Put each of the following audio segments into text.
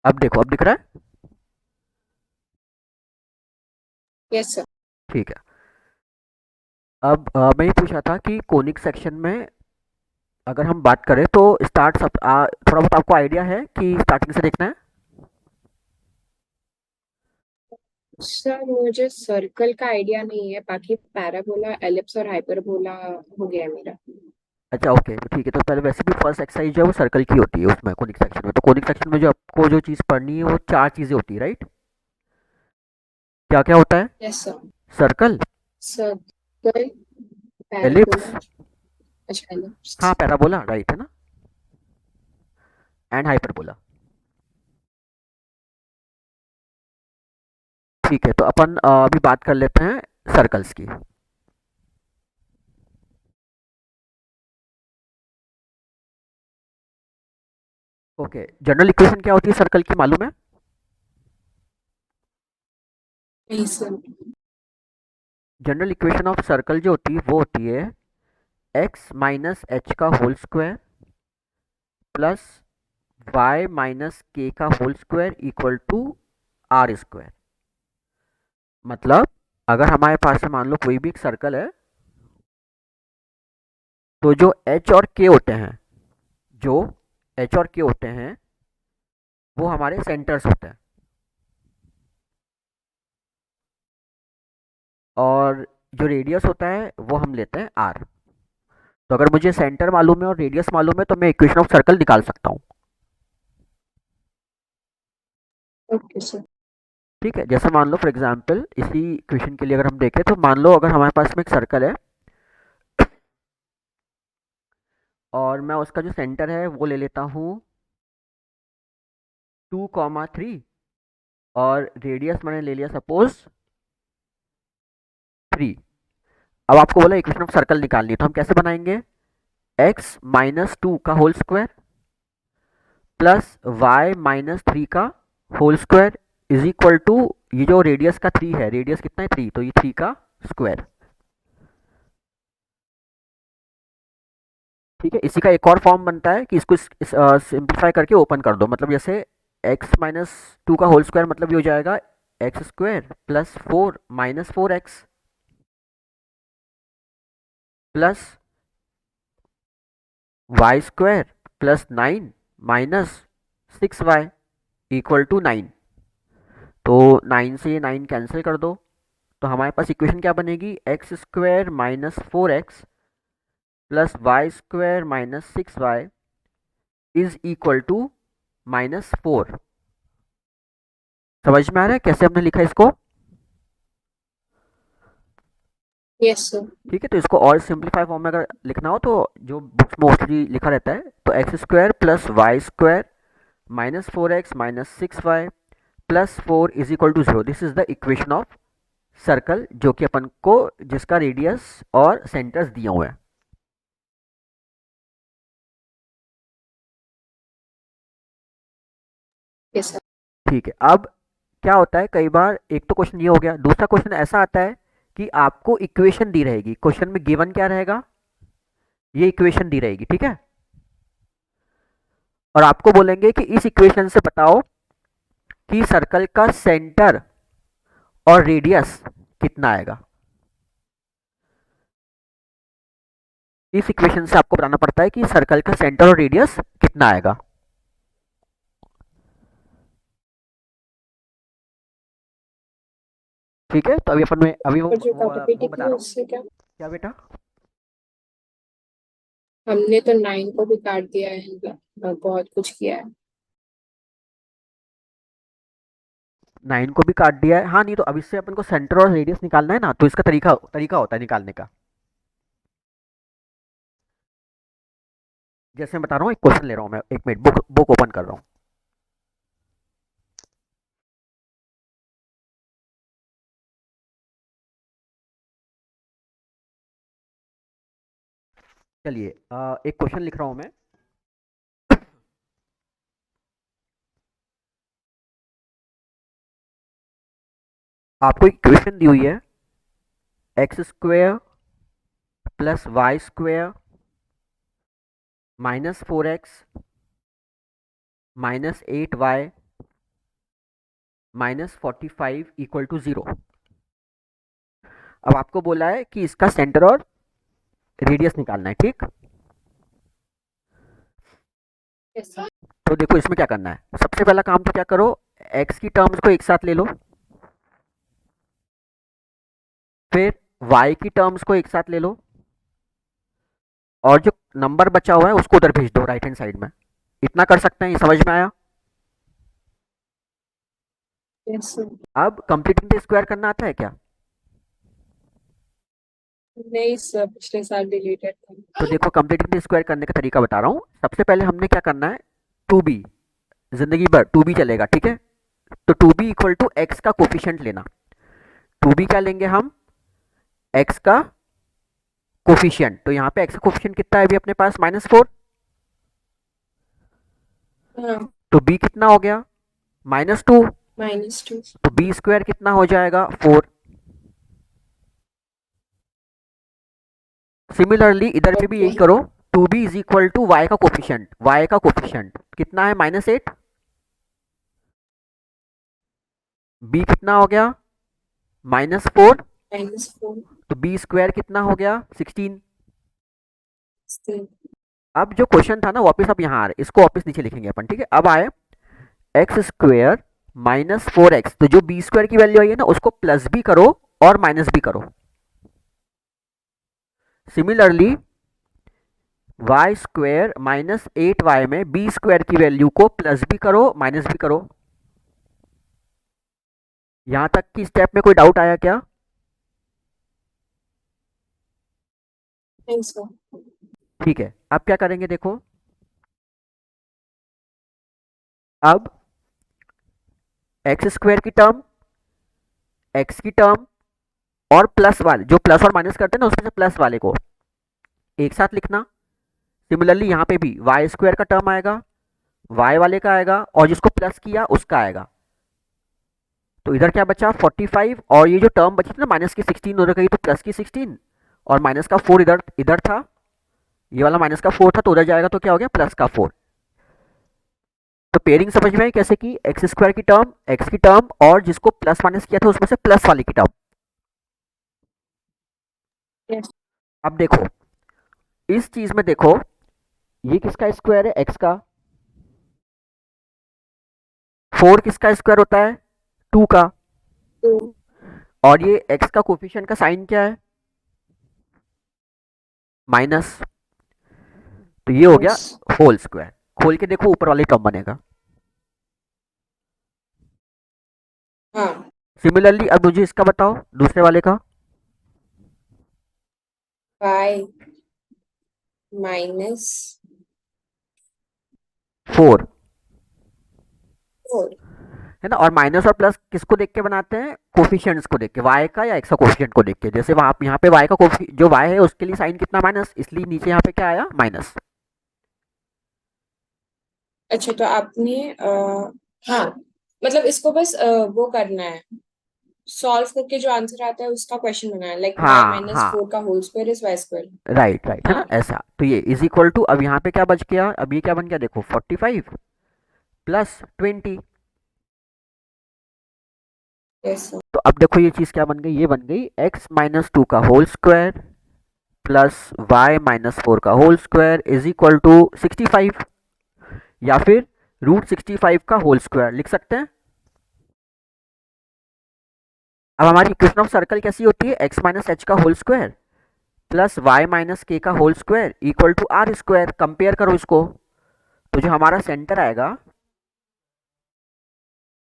अब देखो, अब दिख रहा है। Yes sir. ठीक है। अब मैं ये पूछ रहा था कि कोनिक सेक्शन में अगर हम बात करें तो स्टार्ट सब थोड़ा बहुत आपको आइडिया है कि स्टार्टिंग से देखना है। सर मुझे सर्कल का आइडिया नहीं है, बाकी पैराबोला, एलिप्स और हाइपरबोला हो गया है मेरा। अच्छा, ओके, तो ठीक है। तो पहले वैसे भी फर्स्ट एक्सरसाइज जो है वो सर्कल की होती है उसमें, कोनिक सेक्शन में। तो कोनिक सेक्शन में जो आपको जो चीज़ पढ़नी है वो चार चीज़ें होती है, राइट? क्या क्या होता है? Yes sir. Circle, circle, ellipse, parabola. अच्छा, हाँ एलिप्स। पैराबोला राइट है ना, एंड हाइपरबोला। ठीक है, तो अपन अभी बात कर लेते हैं सर्कल्स की। ओके, जनरल इक्वेशन क्या होती है सर्कल की, मालूम है? नहीं sir. General equation of circle जो होती है वो होती है एक्स माइनस एच का whole square plus y minus k का whole square equal to r square. मतलब अगर हमारे पास से मान लो कोई भी एक सर्कल है, तो जो एच और के होते हैं, जो एच और के होते हैं वो हमारे सेंटर्स होते हैं। और जो रेडियस होता है वो हम लेते हैं आर। तो अगर मुझे सेंटर मालूम है और रेडियस मालूम है तो मैं इक्वेशन ऑफ सर्कल निकाल सकता हूँ। Okay sir. ठीक है, जैसे मान लो फॉर एग्जांपल इसी इक्वेशन के लिए अगर हम देखें तो मान लो अगर हमारे पास में एक सर्कल है और मैं उसका जो सेंटर है वो ले लेता हूँ 2,3, और रेडियस मैंने ले लिया सपोज 3। अब आपको बोला इक्वेशन ऑफ सर्कल निकालनी है, तो हम कैसे बनाएंगे? एक्स माइनस टू का whole square plus y minus three का whole square is equal to, ये जो रेडियस का थ्री है, रेडियस कितना है थ्री, तो ये थ्री का स्क्वायर। ठीक है, इसी का एक और फॉर्म बनता है कि इसको सिंप्लीफाई करके ओपन कर दो। मतलब जैसे एक्स माइनस टू का होल स्क्वायर मतलब ये हो जाएगा x square plus four minus four x plus y square plus nine minus six y equal to nine. तो नाइन से ये नाइन कैंसिल कर दो, तो हमारे पास इक्वेशन क्या बनेगी? X square minus four x plus y square minus six y is equal to minus four. समझ में आ रहा है कैसे हमने लिखा इसको? Yes sir. ठीक है, तो इसको और सिंप्लीफाई फॉर्म में अगर लिखना हो तो जो बुक्स में मोस्टली लिखा रहता है, तो x square plus y square minus four x minus six y plus four is equal to zero. This is the equation of circle जो कि अपन को, जिसका रेडियस और सेंटर्स दिए हुए हैं। Yes sir. ठीक है, अब क्या होता है कई बार, एक तो क्वेश्चन ये हो गया, दूसरा क्वेश्चन ऐसा आता है कि आपको इक्वेशन दी रहेगी, क्वेश्चन में गिवन क्या रहेगा, ये इक्वेशन दी रहेगी, ठीक है। और आपको बोलेंगे कि इस इक्वेशन से बताओ कि सर्कल का सेंटर और रेडियस कितना आएगा। इस इक्वेशन से आपको बताना पड़ता है कि सर्कल का सेंटर और रेडियस कितना आएगा। ठीक है, तो अभी अपन में अभी और जो वो काटापीटी बता की है रहा हूँ। उससे क्या? क्या बेटा? हमने तो 9 को भी काट दिया है, मतलब बहुत कुछ किया है। नाइन को भी काट दिया है, हाँ। नहीं तो अब इससे अपन को सेंटर और रेडियस निकालना है ना, तो इसका तरीका तरीका होता है निकालने का। जैसे मैं बता रहा हूँ, एक क्वेश्चन ले रहा हूँ मैं, एक मिनट, बुक बुक ओपन कर रहा हूँ। चलिए, एक क्वेश्चन लिख रहा हूँ मैं। आपको इक्वेशन दी हुई है x square plus y square minus four x minus eight y -45 equal to 0। अब आपको बोला है कि इसका सेंटर और रेडियस निकालना है, ठीक। Yes sir. तो देखो इसमें क्या करना है, सबसे पहला काम तो क्या करो, एक्स की टर्म्स को एक साथ ले लो, फिर वाई की टर्म्स को एक साथ ले लो, और जो नंबर बचा हुआ है उसको उधर भेज दो राइट हैंड साइड में। इतना कर सकते हैं, ये समझ में आया। Yes sir. अब कंप्लीटिंग द स्क्वायर करना आता है क्या? नहीं सर, पिछले साल डिलीटेड था। तो देखो कंप्लीटिंग द स्क्वायर करने का तरीका बता रहा हूँ। सबसे पहले हमने क्या करना है, 2b, जिंदगी भर 2b चलेगा, ठीक है। तो 2b इक्वल टू एक्स का कोफिशिएंट लेना। 2b क्या लेंगे हम, एक्स का कोफिशिएंट। तो यहाँ पे एक्स का कोफिशिएंट कितना है अभी अपने पास, -4। हाँ। तो b कितना हो गया, -2। -2। तो बी स्क्वायर कितना हो जाएगा, 4। सिमिलरली इधर पे भी ओके। यही करो, 2b is equal to y का कोफिशिएंट। वाई का कोफिशिएंट कितना है, -8। b कितना हो गया, -4। -4। तो बी स्क्वायर कितना हो गया, 16। 16। अब जो क्वेश्चन था ना वापस अब यहाँ आ रहे, इसको वापस नीचे लिखेंगे अपन, ठीक है। अब आए एक्स स्क्वायर -4x, तो जो बी स्क्वायर की वैल्यू आई है ना उसको प्लस भी करो और माइनस भी करो। सिमिलरली वाई स्क्वायर -8y में बी स्क्वायर की वैल्यू को प्लस भी करो माइनस भी करो। यहां तक की स्टेप में कोई डाउट आया क्या? नहीं सर। ठीक है, अब क्या करेंगे देखो, अब एक्स स्क्वायर की टर्म, एक्स की टर्म और प्लस वाले, जो प्लस और माइनस करते हैं ना उसमें से प्लस वाले को एक साथ लिखना। सिमिलरली यहाँ पे भी वाई स्क्वायर का टर्म आएगा, वाई वाले का आएगा, और जिसको प्लस किया उसका आएगा। तो इधर क्या बचा, 45, और ये जो टर्म बची थी ना माइनस की 16 उधर गई तो प्लस की 16, और माइनस का 4 इधर इधर था, ये वाला माइनस का 4 था तो उधर जाएगा तो क्या हो गया, प्लस का 4। तो पेयरिंग समझ में आई कैसे कि एक्स स्क्वायर की टर्म, एक्स की टर्म, और जिसको प्लस माइनस किया था उसमें से प्लस वाले की टर्म। यस। अब देखो इस चीज में देखो, ये किसका स्क्वायर है, एक्स का। 4 किसका स्क्वायर होता है, 2 का। 2। और ये एक्स का कोफिशिएंट का साइन क्या है, माइनस। तो ये हो गया यस। Whole square. खोल के देखो ऊपर वाली टर्म बनेगा। हाँ। सिमिलरली अब मुझे इसका बताओ, दूसरे वाले का। y -4। 4 है ना, और माइनस और प्लस किसको देख के बनाते हैं, कोफिशिएंट्स को देख के, वाई का या एक्स का कोफिशिएंट को देख के। जैसे वहां यहाँ पे वाई का जो वाई है उसके लिए साइन कितना, माइनस, इसलिए नीचे यहाँ पे क्या आया, माइनस। अच्छा, तो आपने हाँ, मतलब इसको बस वो करना है, सॉल्व करके जो आंसर आता है उसका क्वेश्चन बनाना है, लाइक y हाँ हाँ, -4 का whole square is y square. Right right, है ना हाँ। ऐसा। तो ये इज इक्वल टू, अब यहाँ पे क्या बच गया, अब ये क्या बन गया देखो, 45 प्लस 20। Yes sir. तो अब देखो ये चीज़ क्या बन गई, ये बन गई x-2 का होल स्क्वायर प्लस y-4 का whole square is equal to 65, या फिर √65 का होल स्क्वायर लिख सकते हैं। अब हमारी इक्वेशन ऑफ सर्कल कैसी होती है, x माइनस एच का whole square plus y minus k का whole square equal to r square. Compare करो इसको, तो जो हमारा सेंटर आएगा,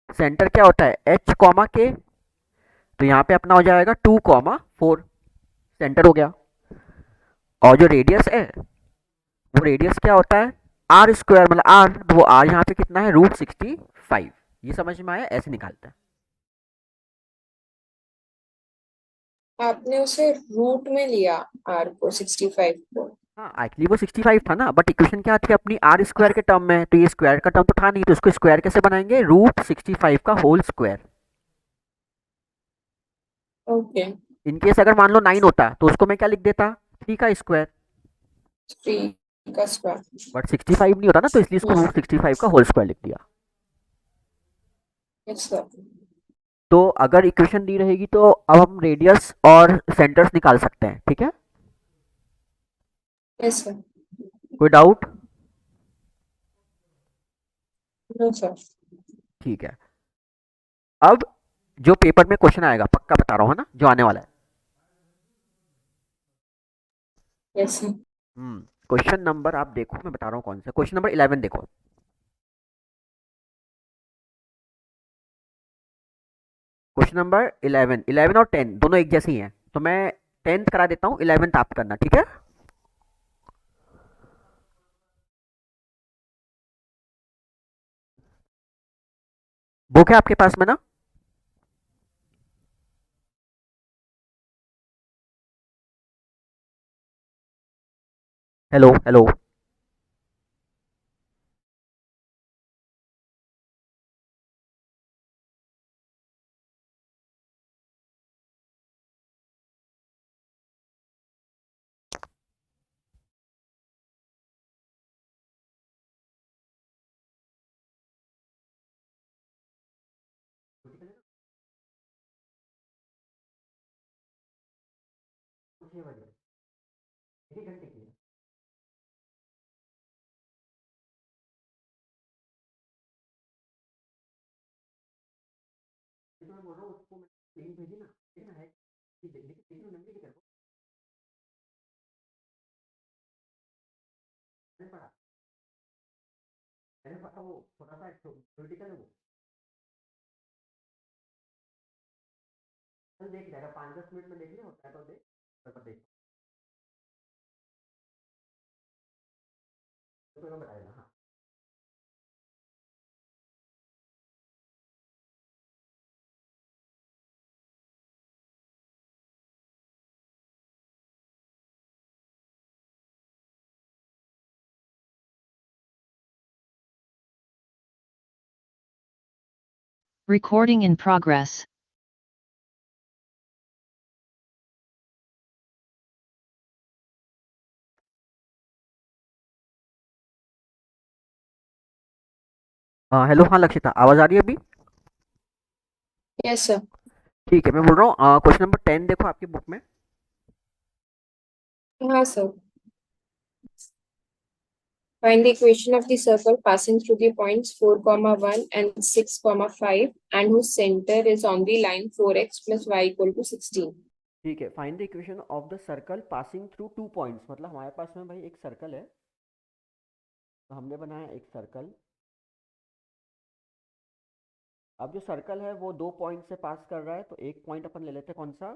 सेंटर क्या होता है, h कॉमा के, तो यहाँ पे अपना हो जाएगा 2,4, सेंटर हो गया। और जो रेडियस है वो रेडियस क्या होता है, आर स्क्वायर, मतलब आर, तो वो आर यहाँ पे कितना है, √65। ये समझ में आया, ऐसे निकालता है। आपने उसे रूट में लिया, r को 65 को। हाँ एक्चुअली वो 65 था ना, बट इक्वेशन क्या थी अपनी, आर स्क्वायर के टर्म में, तो ये स्क्वायर का टर्म तो था नहीं, तो इसको स्क्वायर कैसे बनाएंगे, √65 का होल स्क्वायर। ओके। इनकेस अगर मान लो 9 होता तो उसको मैं क्या लिख देता, 3 का स्क्वायर। 3 का स्क्वायर। बट 65 नहीं होता ना, तो इसलिए इसको √65 का होल स्क्वायर लिख दिया। Yes sir. तो अगर इक्वेशन दी रहेगी तो अब हम रेडियस और सेंटर्स निकाल सकते हैं, ठीक है। Yes sir. कोई डाउट? No sir. ठीक है। अब जो पेपर में क्वेश्चन आएगा, पक्का बता रहा हूँ, है ना, जो आने वाला है। Yes sir. क्वेश्चन नंबर आप देखो, मैं बता रहा हूँ कौन सा। क्वेश्चन नंबर 11 देखो। क्वेश्चन नंबर 11, 11 और 10 दोनों एक जैसे ही हैं, तो मैं 10th करा देता हूँ, 11th आप करना, ठीक है। बुक है आपके पास में ना? Hello hello. Recording in progress. हाँ हेलो, हाँ लक्षिता, आवाज़ आ रही है अभी? Yes sir. ठीक है, मैं बोल रहा हूँ क्वेश्चन नंबर 10 देखो आपकी बुक में। हाँ sir. Find the equation of the circle passing through the points 4, 1 and 6, 5 and whose center is on the line 4x plus y equal to 16. ठीक है, find the equation of the circle passing through 2 points, मतलब हमारे पास में भाई एक circle है, तो हमने बनाया एक सर्कल। अब जो सर्कल है वो 2 पॉइंट से पास कर रहा है, तो एक पॉइंट अपन ले लेते हैं, कौन सा?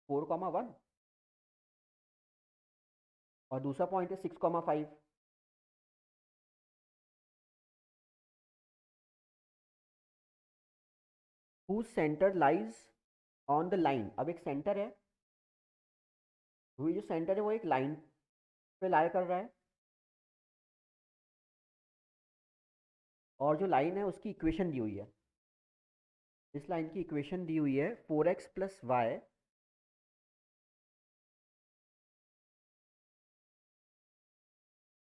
4, 1, और दूसरा पॉइंट है 6, 5। Whose center lies on the line. अब एक सेंटर है, वो जो सेंटर है वो एक लाइन पे लाई कर रहा है, और जो लाइन है उसकी इक्वेशन दी हुई है। इस लाइन की इक्वेशन दी हुई है 4x plus y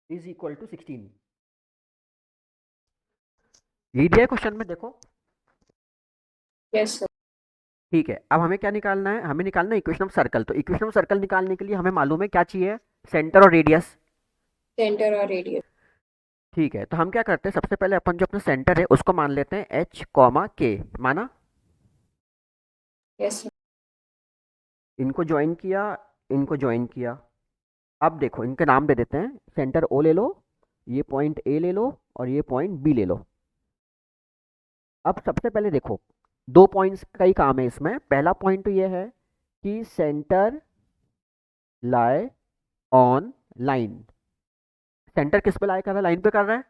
is equal to 16। ये दिया है क्वेश्चन में, देखो। Yes sir. ठीक है, अब हमें क्या निकालना है? हमें निकालना है इक्वेशन ऑफ सर्कल। तो इक्वेशन ऑफ सर्कल निकालने के लिए हमें मालूम है क्या चाहिए? सेंटर और रेडियस। Center or radius. ठीक है, तो हम क्या करते हैं, सबसे पहले अपन जो अपना सेंटर है उसको मान लेते हैं एच कॉमा के, माना। Yes sir. इनको ज्वाइन किया, इनको ज्वाइन किया। अब देखो इनके नाम दे देते हैं, सेंटर ओ ले लो, ये पॉइंट ए ले लो, और ये पॉइंट बी ले लो। अब सबसे पहले देखो, दो पॉइंट्स का ही काम है इसमें। पहला पॉइंट तो ये है कि centre lie on line. Centre किस पे लाई कर रहा है? लाइन पे कर रहा है।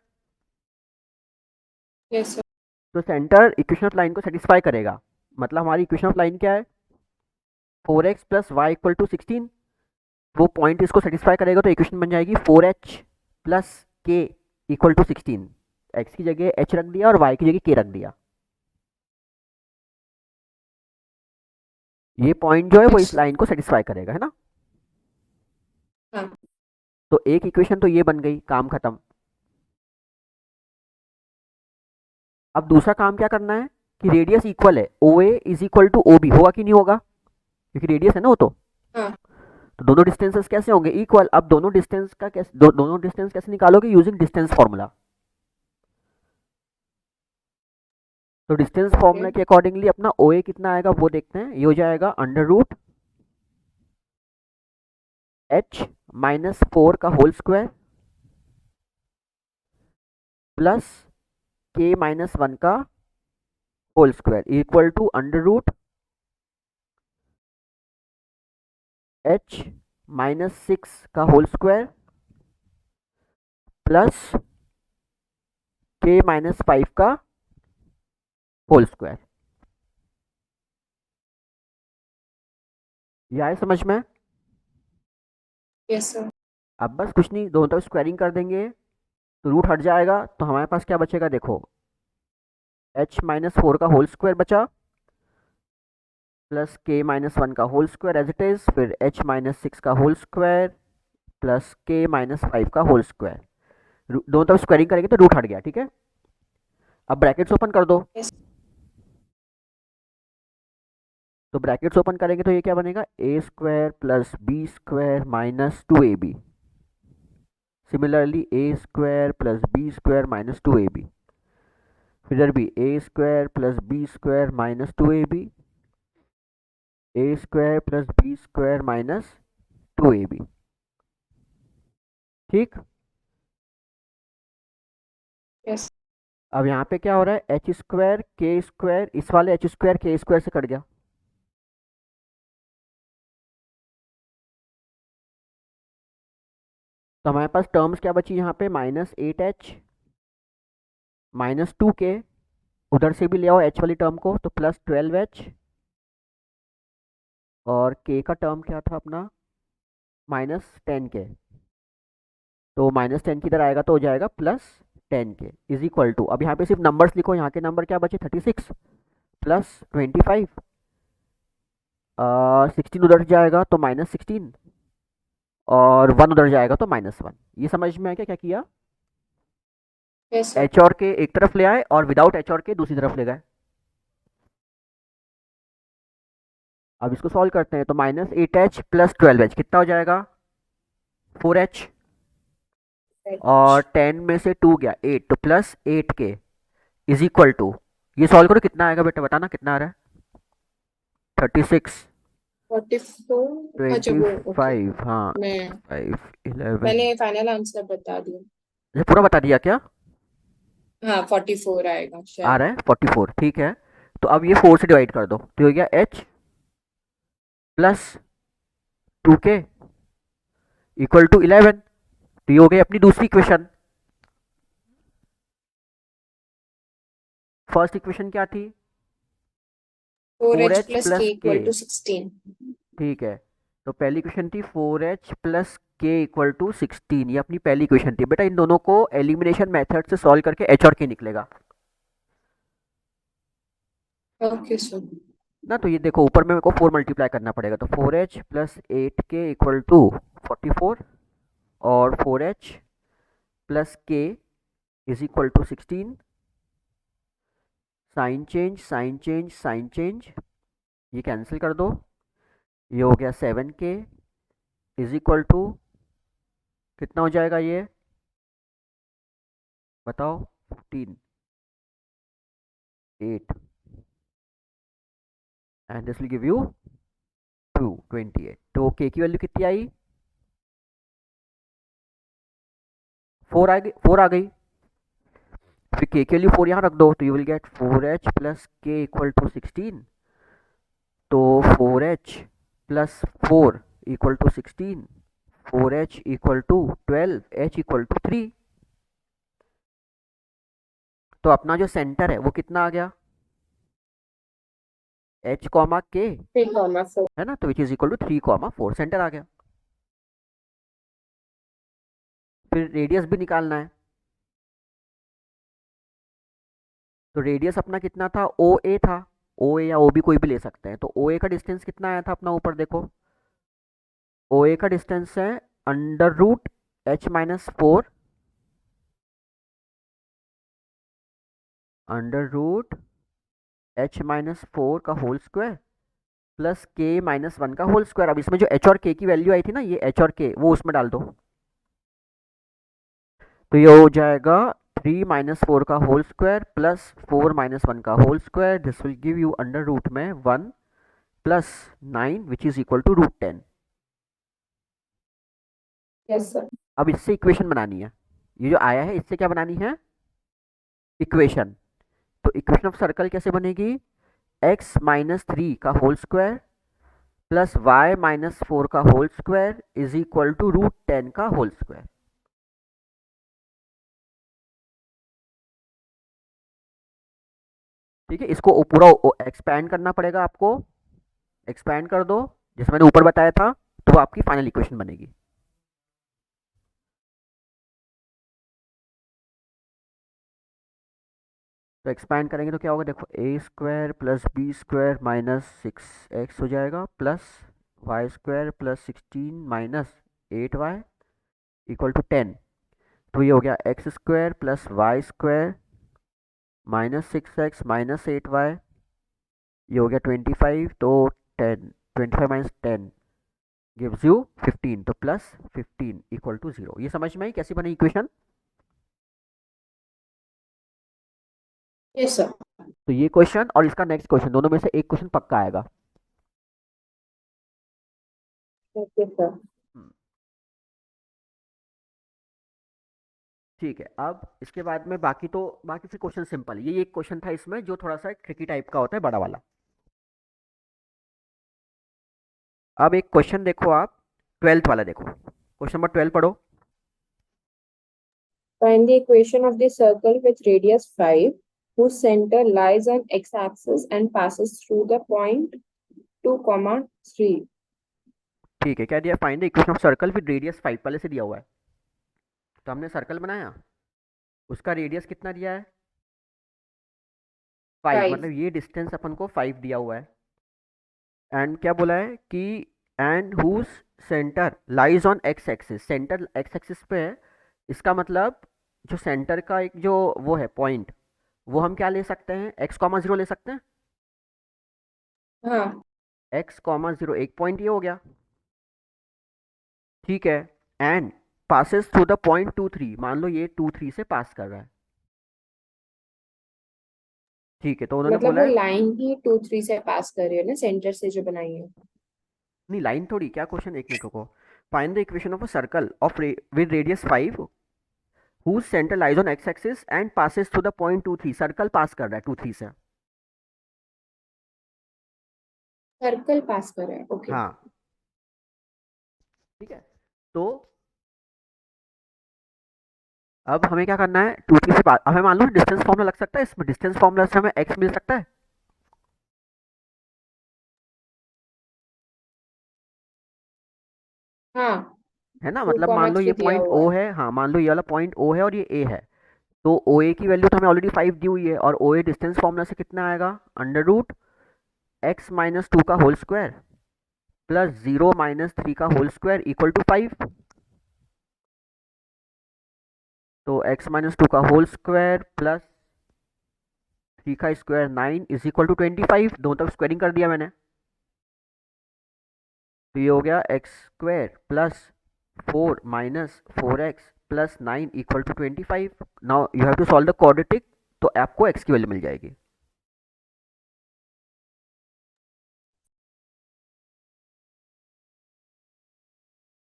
Yes sir. तो सेंटर इक्वेशन ऑफ लाइन को सेटिस्फाई करेगा, मतलब हमारी इक्वेशन ऑफ लाइन क्या है? 4x plus Y equal to 16। वो पॉइंट इसको सेटिस्फाई करेगा, तो इक्वेशन बन जाएगी 4h प्लस के इक्वल टू 16। एक्स की जगह h रख दिया और y की जगह k रख दिया। ये पॉइंट जो है वो इस Yes. लाइन को सेटिस्फाई करेगा, है ना। हाँ. तो एक इक्वेशन तो ये बन गई, काम खत्म। अब दूसरा काम क्या करना है कि रेडियस इक्वल है O A is equal to O B, होगा कि नहीं होगा, क्योंकि रेडियस है ना वो हाँ तो दोनों डिस्टेंसेस कैसे होंगे इक्वल। अब दोनों डिस्टेंस का कैसे दोनों डिस्टेंस कैसे निकालोगे, यूजिंग डिस्टेंस फॉर्मूला। तो डिस्टेंस ओके फॉर्मूला के अकॉर्डिंगली अपना ओ ए कितना आएगा वो देखते हैं, ये हो जाएगा अंडर रूट एच माइनस 4 का whole square plus k minus 1 का whole square equal to under root h minus 6 का whole square plus k minus 5 का होल स्क्वायर। यह है समझ में। Yes sir. अब बस कुछ नहीं, दोनों तरफ स्क्वायरिंग कर देंगे तो रूट हट जाएगा, तो हमारे पास क्या बचेगा देखो, एच माइनस 4 का होल स्क्वायर बचा प्लस के माइनस 1 का whole square as it is, फिर एच माइनस 6 का whole square plus k minus 5 का होल स्क्वायर। दोनों तरफ स्क्वायरिंग करेंगे तो रूट हट गया, ठीक है। अब ब्रैकेट्स ओपन कर दो, यस तो ब्रैकेट्स ओपन करेंगे तो ये क्या बनेगा, a square plus b square minus 2ab। Similarly a square plus b square minus 2ab, फिर इधर भी a square plus b square minus 2ab, a square plus b square minus 2ab। ठीक। Yes अब यहाँ पे क्या हो रहा है, एच स्क्वायर के स्क्वायर, इस वाले एच स्क्वायर के स्क्वायर से कट गया, तो हमारे पास टर्म्स क्या बची यहाँ पे, माइनस 8h माइनस 2k, उधर से भी ले आओ h वाली टर्म को तो प्लस 12h, और k का टर्म क्या था अपना माइनस 10k, तो माइनस 10 की इधर आएगा तो हो जाएगा plus 10k is equal to, अब यहाँ पे सिर्फ नंबर्स लिखो, यहाँ के नंबर क्या बचे 36 प्लस 25, 16 उधर जाएगा तो माइनस 16, और 1 उधर जाएगा तो माइनस 1। ये समझ में आया क्या क्या किया, यस सर। एच और के एक तरफ ले आए और विदाउट एच और के दूसरी तरफ ले गए। अब इसको सॉल्व करते हैं तो माइनस 8h प्लस 12h कितना हो जाएगा 4h, और 10 में से 2 गया 8 तो plus 8k is equal to, ये सॉल्व करो कितना आएगा बेटा, बताना कितना आ रहा है, 36 44। अच्छा वो ओके। 25, हाँ मैं 5 11, मैंने फाइनल आंसर बता दिया। ये पूरा बता दिया क्या, हाँ 44 आएगा आ शायद। रहा है 44, ठीक है। तो अब ये 4 से डिवाइड कर दो तो हो गया h plus 2k equal to 11, तो ये हो गई अपनी दूसरी इक्वेशन। फर्स्ट इक्वेशन क्या थी, 4h 4h plus plus k k, equal to 16। ठीक है। तो पहली इक्वेशन थी 4h प्लस के इक्वल टू 16, ये अपनी पहली इक्वेशन थी बेटा, इन दोनों को एलिमिनेशन मेथड से सॉल्व करके h और k निकलेगा ओके सर। ना। तो ये देखो ऊपर में मेरे को 4 मल्टीप्लाई करना पड़ेगा, तो 4h plus 8k equal to 44, और 4h plus k is equal to 16, sign change sign change sign change, ये कैंसिल कर दो, ये हो गया 7k इज इक्वल टू कितना हो जाएगा ये बताओ, 15 8, and this will give you 28। तो k की वैल्यू कितनी आई, 4 आ गई, 4 आ गई, फिर k की वैल्यू 4 यहाँ रख दो तो you will get 4h plus k equal to 16, तो 4h plus 4 equal to 16, 4h equal to 12, h equal to 3। तो अपना जो सेंटर है वो कितना आ गया, h कॉमा k, 3,4। है ना, तो which is equal to 3,4, centre आ गया। फिर रेडियस भी निकालना है, तो रेडियस अपना कितना था, ओ ए था, ओ ए या ओ बी कोई भी ले सकते हैं, तो ओ ए का डिस्टेंस कितना आया था अपना, ऊपर देखो ओ ए का डिस्टेंस है under root h minus 4 under root h minus four का whole square plus k minus one का होल स्क्वायर। अब इसमें जो एच और के की वैल्यू आई थी ना, ये एच और के, वो उसमें डाल दो। तो ये हो जाएगा 3 - 4 का होल स्क्वायर प्लस 4 - 1 का होल स्क्वायर। This will give you under root में 1 plus 9 which is equal to √10। Yes, sir. अब इससे इक्वेशन बनानी है, ये जो आया है इससे क्या बनानी है, इक्वेशन। तो इक्वेशन ऑफ सर्कल कैसे बनेगी, x - 3 का होल स्क्वायर प्लस y - 4 का whole square is equal to √10 का होल स्क्वायर। ठीक है, इसको पूरा एक्सपैंड करना पड़ेगा आपको। एक्सपैंड कर दो, जैसे मैंने ऊपर बताया था, तो वो आपकी फाइनल इक्वेशन बनेगी। तो एक्सपैंड करेंगे तो क्या होगा, देखो a square plus b square minus 6x हो जाएगा plus y square plus 16 minus 8y equal to 10। तो ये हो गया x square plus y square minus 6x minus 8y, ये हो गया 25। तो 10, 25 माइनस 10 गिव्स यू 15, तो प्लस 15 इक्वल टू 0। ये समझ में आई कैसी बनी इक्वेशन। Yes, sir. तो ये क्वेश्चन और इसका नेक्स्ट क्वेश्चन, दोनों में से एक क्वेश्चन पक्का आएगा। Okay, sir. ठीक है, अब इसके बाद में बाकी फिर क्वेश्चन सिंपल। ये एक क्वेश्चन था इसमें जो थोड़ा सा ट्रिकी टाइप का होता है, बड़ा वाला। अब एक क्वेश्चन देखो आप, 12th वाला देखो, क्वेश्चन नंबर 12 पढ़ो। Find the equation of the circle with radius 5, whose center lies on x-axis and passes through the point 2, 3. ठीक है, क्या दिया, find the equation of circle with radius 5, पहले से दिया हुआ है। तो हमने सर्कल बनाया, उसका रेडियस कितना दिया है, 5, 5. मतलब ये डिस्टेंस अपन को 5 दिया हुआ है। एंड क्या बोला है कि and whose center lies on x axis, center x axis पे है। इसका मतलब जो सेंटर का एक जो वो है पॉइंट, वो हम क्या ले सकते हैं, x,0 ले सकते हैं। हाँ. x,0 एक पॉइंट ये हो गया, ठीक है। And passes through the point 2 3, मान लो ये 2 3 से पास कर रहा है, ठीक है। तो उन्होंने मतलब बोला वो है, लाइन ही 2, 3 से पास कर रही है ना, सेंटर से जो बनाई है. नहीं लाइन थोड़ी, क्या क्वेश्चन, एक मिनट रुको। Find the equation of a circle of with radius 5 whose center lies on x axis and passes through the point 2 3, circle पास कर रहा है 2 3 से। सर्कल पास कर रहा है. ओके. हाँ, ठीक है। तो अब हमें क्या करना है, 2 3 से पास, हमें मान लो डिस्टेंस फॉर्मूला लग सकता है, इसमें डिस्टेंस फॉर्मूला से हमें x मिल सकता है। हाँ. है ना, 2, मतलब मान लो 3 ये दिया पॉइंट हुआ O है. है, हाँ मान लो ये वाला पॉइंट O है और ये A है। तो OA की वैल्यू तो हमें ऑलरेडी 5 दी हुई है, और OA डिस्टेंस फॉर्मूला से कितना आएगा, अंडर रूट x - 2 का होल स्क्वायर प्लस 0 - 3 का होल स्क्वायर इक्वल टू 5। तो x - 2 का होल स्क्वायर प्लस 3 का स्क्वायर 9 इज इक्वल टू 25, दोनों तरफ स्क्वायरिंग कर दिया मैंने। तो ये हो गया x² plus 4 - 4x plus 9 equal to 25। Now you have to solve the quadratic, तो आपको x की वैल्यू मिल जाएगी।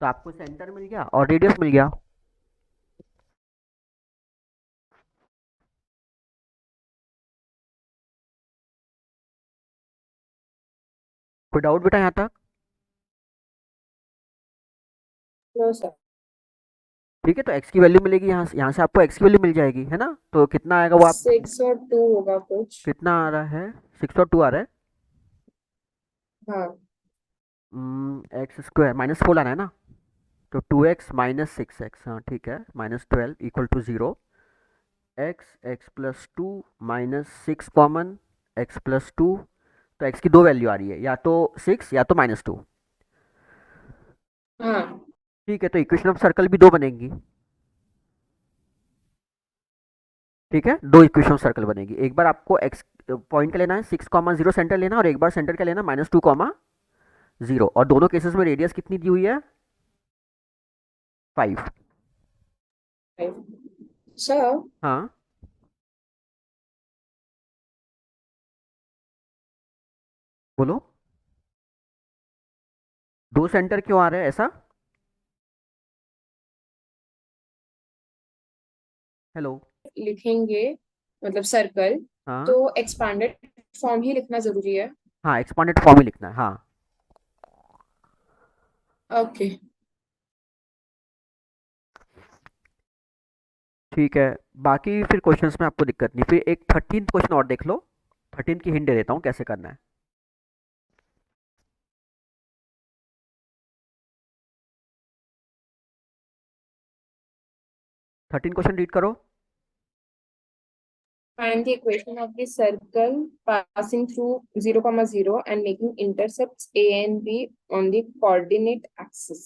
तो आपको सेंटर मिल गया और रेडियस मिल गया। कोई डाउट बेटा यहाँ तक, नो सर. ठीक है। तो x की वैल्यू मिलेगी, यहाँ से आपको x की वैल्यू मिल जाएगी, है ना। तो कितना आएगा वो आप, 6 और 2 होगा कुछ. कितना आ रहा है, 6 और 2 आ रहा है, हाँ. x² -4 लाना है ना। तो 2x - 6x, हाँ ठीक है, -12 equal to 0। x plus 2 -6 common, x plus 2। तो x की दो वैल्यू आ रही है, या तो 6 या तो -2। हाँ. ठीक है, तो इक्वेशन ऑफ सर्कल भी दो बनेंगी। ठीक है, दो इक्वेशन सर्कल बनेगी। एक बार आपको एक्स पॉइंट का लेना है 6,0 सेंटर लेना, और एक बार सेंटर का लेना -2,0, और दोनों केसेस में रेडियस कितनी दी हुई है 5। 5. So, हाँ बोलो, दो सेंटर क्यों आ रहे हैं ऐसा? हेलो। लिखेंगे मतलब सर्कल, तो हाँ एक्सपांडेड फॉर्म ही लिखना जरूरी है. हाँ, एक्सपांडेड फॉर्म ही लिखना है, हाँ। ओके. ठीक है, बाकी फिर क्वेश्चंस में आपको दिक्कत नहीं। फिर एक 13th क्वेश्चन और देख लो, 13th की हिंट दे देता हूँ कैसे करना है। 13 क्वेश्चन रीड करो। Find the equation of the circle passing through 0, 0 and making intercepts A and B on the coordinate axis.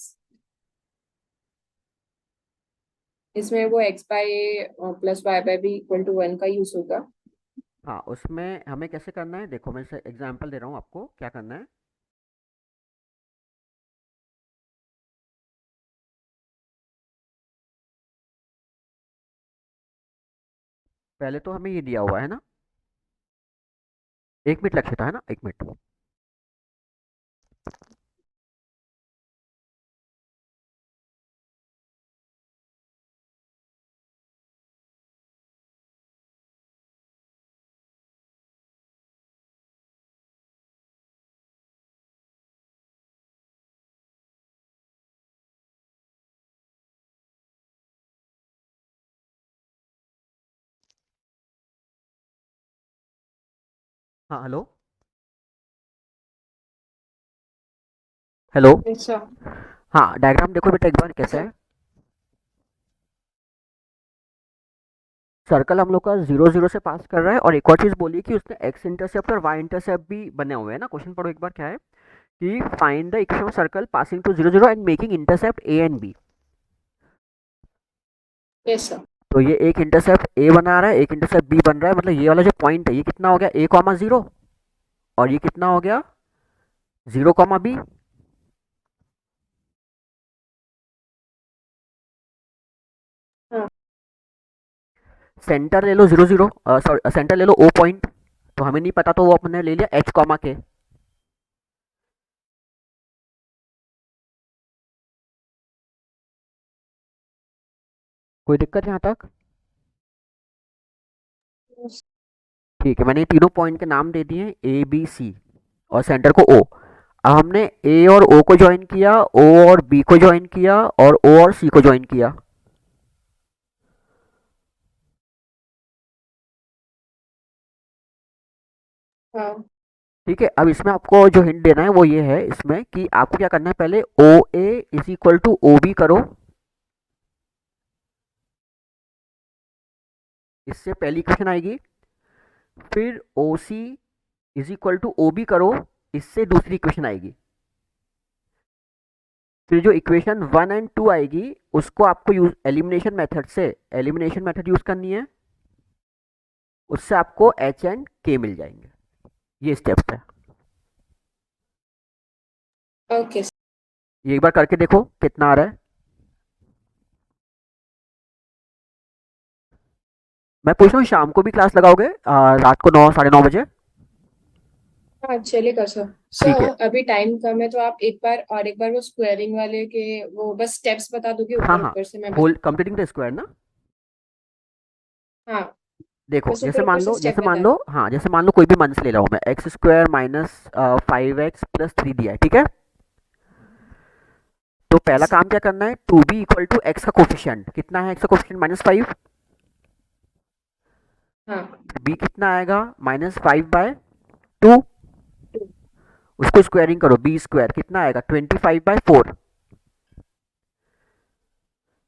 इसमें वो x by plus y by b equal to 1 का यूज होगा. हाँ, उसमें हमें कैसे करना है, देखो मैं इसे एग्जांपल दे रहा हूँ आपको क्या करना है। पहले तो हमें ये दिया हुआ है ना, 1 मिनट लक्ष्य था, है ना, 1 मिनट। हाँ हेलो। हेलो। अच्छा. हाँ, डायग्राम देखो बेटा एक बार कैसा है। सर्कल हम लोग का 0, 0 से पास कर रहा है, और एक और चीज़ बोली कि उसने एक्स इंटरसेप्ट और वाई इंटरसेप्ट भी बने हुए हैं ना। क्वेश्चन पढ़ो एक बार क्या है कि find the equation of circle passing to 0, 0 and making intercept A and B. Yes sir. तो ये एक इंटरसेप्ट ए बना रहा है, एक इंटरसेप्ट बी बन रहा है, मतलब ये वाला जो पॉइंट है ये कितना हो गया A, 0, और ये कितना हो गया 0, B। हाँ. सेंटर ले लो 0, 0, सॉरी सेंटर ले लो O पॉइंट, तो हमें नहीं पता तो वो अपने ले लिया H, K। कोई दिक्कत यहाँ तक? ठीक है, मैंने ये तीनों पॉइंट के नाम दे दिए A, B, C, और सेंटर को O। अब हमने ए और ओ को ज्वाइन किया, ओ और बी को ज्वाइन किया, और ओ और सी को ज्वाइन किया। हाँ. ठीक है, अब इसमें आपको जो हिंट देना है वो ये है इसमें कि आपको क्या करना है, पहले O A is equal to O B करो, इससे पहली इक्वेशन आएगी। फिर O C is equal to O B करो, इससे दूसरी इक्वेशन आएगी। फिर जो इक्वेशन 1 और 2 आएगी उसको आपको यूज एलिमिनेशन मेथड से, एलिमिनेशन मेथड यूज करनी है, उससे आपको एच एंड के मिल जाएंगे। ये स्टेप्स है। ओके. ये एक बार करके देखो कितना आ रहा है। मैं पूछ रहा हूँ शाम को भी क्लास लगाओगे, रात को 9, 9:30 बजे? हाँ चलेगा सर. ठीक है। सर अभी टाइम कम है, तो आप एक बार वो स्क्वायरिंग वाले के वो बस स्टेप्स बता दोगे हाँ ऊपर हाँ, ऊपर से, मैं बस. होल कंप्लीटिंग द स्क्वायर ना। हाँ. देखो बस जैसे ऊपर ऊपर मान से लो, स्टेप बता दो. हाँ जैसे मान लो कोई भी मंथ ले रहा हूँ मैं, x² माइनस 5x+3 दिया है, ठीक है। तो पहला काम क्या करना है, two b equal to x का कोफिशियंट कितना है, एक्स का कोफिशियंट -5, हाँ. बी कितना आएगा -5/2, उसको स्क्वायरिंग करो, b² कितना आएगा 25/4।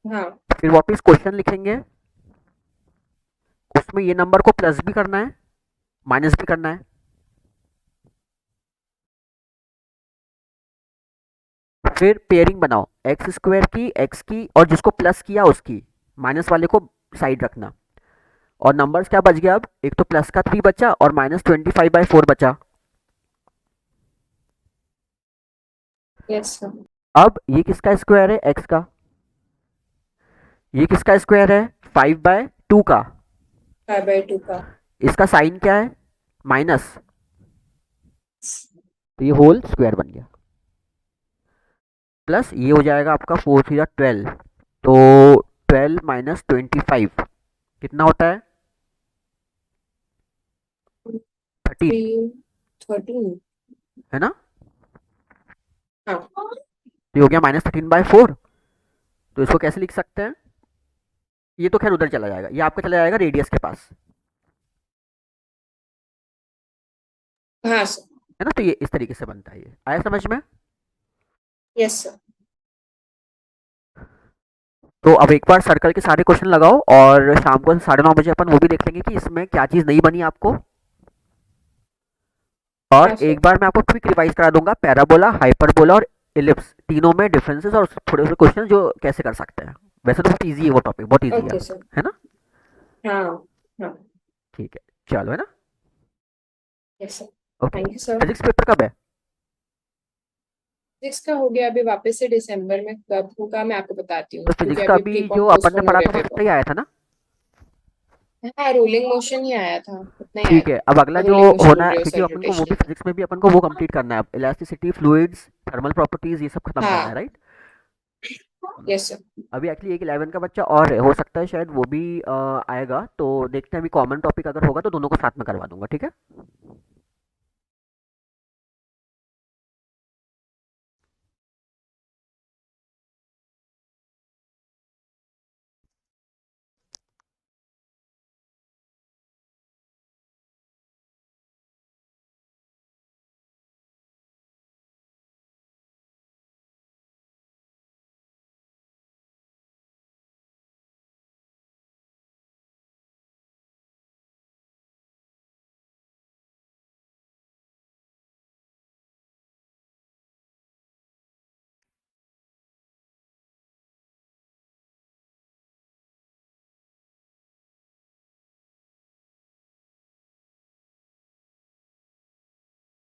हाँ. फिर वापस क्वेश्चन लिखेंगे, उसमें ये नंबर को प्लस भी करना है माइनस भी करना है। फिर पेयरिंग बनाओ, x² की, x की, और जिसको प्लस किया उसकी, माइनस वाले को साइड रखना। और नंबर्स क्या बच गया अब, एक तो प्लस का 3 बचा और -25/4 बचा। Yes, sir. अब ये किसका स्क्वायर है, x का। ये किसका स्क्वायर है, 5/2 का। 5/2 का. इसका साइन क्या है, माइनस, तो ये होल स्क्वायर बन गया। प्लस ये हो जाएगा आपका 4 3 12, तो 12 माइनस 25 कितना होता है, 13, 13. है ना। हाँ. तो ये हो गया -13/4। तो इसको कैसे लिख सकते हैं, ये तो खैर उधर चला जाएगा, ये आपका चला जाएगा रेडियस के पास, हाँ सर. है ना। तो ये इस तरीके से बनता है, ये आया समझ में। Yes, sir. तो अब एक बार सर्कल के सारे क्वेश्चन लगाओ और शाम को 9:30 बजे अपन वो भी देख लेंगे कि इसमें क्या चीज़ नहीं बनी आपको। और हाँ सर. एक बार मैं आपको क्विक रिवाइज करा दूंगा, पैराबोला, हाइपरबोला और इलिप्स तीनों में डिफरेंसेस और थोड़े से क्वेश्चन जो कैसे कर सकते हैं। वैसे तो बहुत इजी है वो टॉपिक, बहुत इजी Okay, sir. है ना। हाँ. हाँ. ठीक है, चलो, है ना। Yes, sir. Okay, Thank you, sir. Physics paper कब है। 6 का हो गया, अभी वापस से दिसंबर में कब होगा मैं आपको बताती हूँ, तो क्योंकि फिजिक्स का अभी भी प्रीकॉम जो अपन ने पोस्टपोन हो पढ़ा गए था वो पेपर. सही आया था ना। हाँ, रोलिंग मोशन ही आया था, उतना ही आया ठीक है, था. अब अगला जो रोलिंग मोशन होना बोल है, रहे हो क्योंकि सर, अपन को वो भी रोटेशनल. फिजिक्स में भी अपन को वो कंप्लीट करना है, अब इलास्टिसिटी, फ्लूइड्स, थर्मल प्रॉपर्टीज, ये सब खत्म करना है, हाँ. राइट। Yes sir. अभी एक्चुअली एक 11 का बच्चा और है, हो सकता है शायद वो भी आएगा, तो देखते हैं अभी कॉमन टॉपिक अगर होगा तो दोनों को साथ में करवा दूंगा, ठीक है।